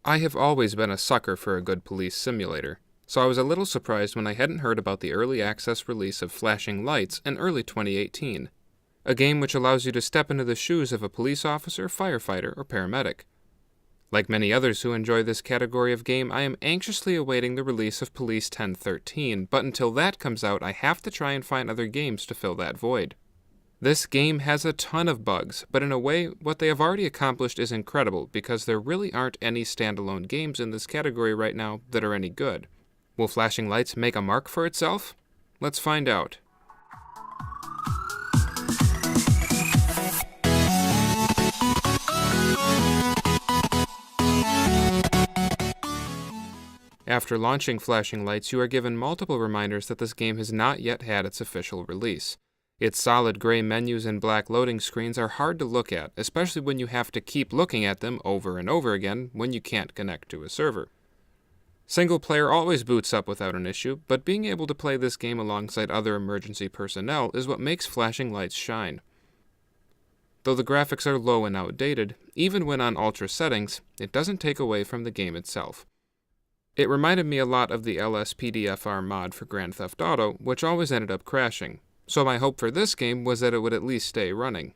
I have always been a sucker for a good police simulator, so I was a little surprised when I hadn't heard about the early access release of Flashing Lights in early 2018, a game which allows you to step into the shoes of a police officer, firefighter, or paramedic. Like many others who enjoy this category of game, I am anxiously awaiting the release of Police 1013, but until that comes out, I have to try and find other games to fill that void. This game has a ton of bugs, but in a way, what they have already accomplished is incredible because there really aren't any standalone games in this category right now that are any good. Will Flashing Lights make a mark for itself? Let's find out. After launching Flashing Lights, you are given multiple reminders that this game has not yet had its official release. Its solid gray menus and black loading screens are hard to look at, especially when you have to keep looking at them over and over again when you can't connect to a server. Single player always boots up without an issue, but being able to play this game alongside other emergency personnel is what makes Flashing Lights shine. Though the graphics are low and outdated, even when on ultra settings, it doesn't take away from the game itself. It reminded me a lot of the LSPDFR mod for Grand Theft Auto, which always ended up crashing, so my hope for this game was that it would at least stay running.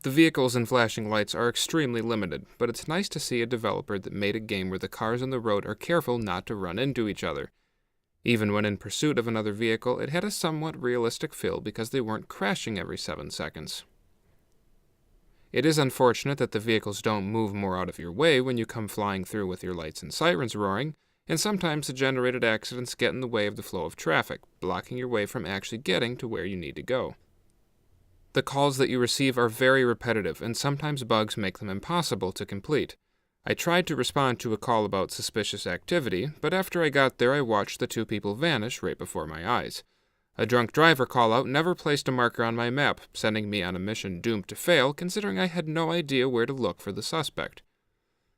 The vehicles in Flashing Lights are extremely limited, but it's nice to see a developer that made a game where the cars on the road are careful not to run into each other. Even when in pursuit of another vehicle, it had a somewhat realistic feel because they weren't crashing every 7 seconds. It is unfortunate that the vehicles don't move more out of your way when you come flying through with your lights and sirens roaring, and sometimes the generated accidents get in the way of the flow of traffic, blocking your way from actually getting to where you need to go. The calls that you receive are very repetitive, and sometimes bugs make them impossible to complete. I tried to respond to a call about suspicious activity, but after I got there I watched the 2 people vanish right before my eyes. A drunk driver call-out never placed a marker on my map, sending me on a mission doomed to fail considering I had no idea where to look for the suspect.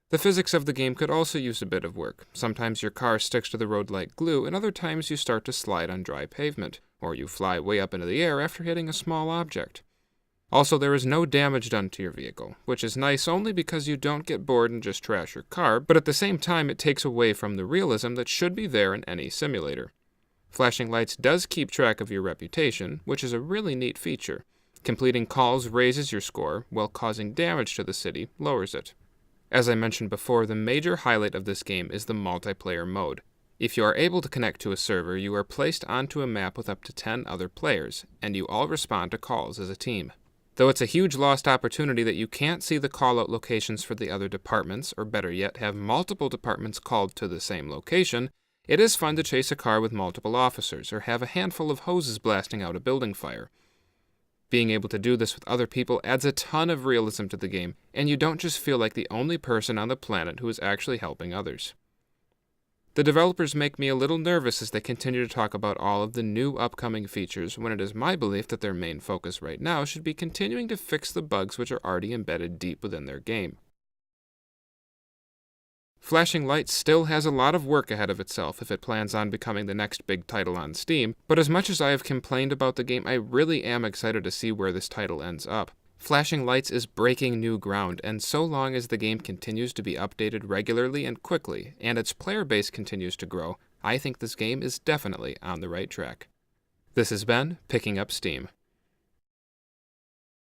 The physics of the game could also use a bit of work. Sometimes your car sticks to the road like glue, and other times you start to slide on dry pavement, or you fly way up into the air after hitting a small object. Also, there is no damage done to your vehicle, which is nice only because you don't get bored and just trash your car, but at the same time it takes away from the realism that should be there in any simulator. Flashing Lights does keep track of your reputation, which is a really neat feature. Completing calls raises your score, while causing damage to the city lowers it. As I mentioned before, the major highlight of this game is the multiplayer mode. If you are able to connect to a server, you are placed onto a map with up to 10 other players, and you all respond to calls as a team. Though it's a huge lost opportunity that you can't see the call-out locations for the other departments, or better yet, have multiple departments called to the same location, it is fun to chase a car with multiple officers, or have a handful of hoses blasting out a building fire. Being able to do this with other people adds a ton of realism to the game, and you don't just feel like the only person on the planet who is actually helping others. The developers make me a little nervous as they continue to talk about all of the new upcoming features when it is my belief that their main focus right now should be continuing to fix the bugs which are already embedded deep within their game. Flashing Lights still has a lot of work ahead of itself if it plans on becoming the next big title on Steam, but as much as I have complained about the game, I really am excited to see where this title ends up. Flashing Lights is breaking new ground, and so long as the game continues to be updated regularly and quickly, and its player base continues to grow, I think this game is definitely on the right track. This has been Picking Up Steam.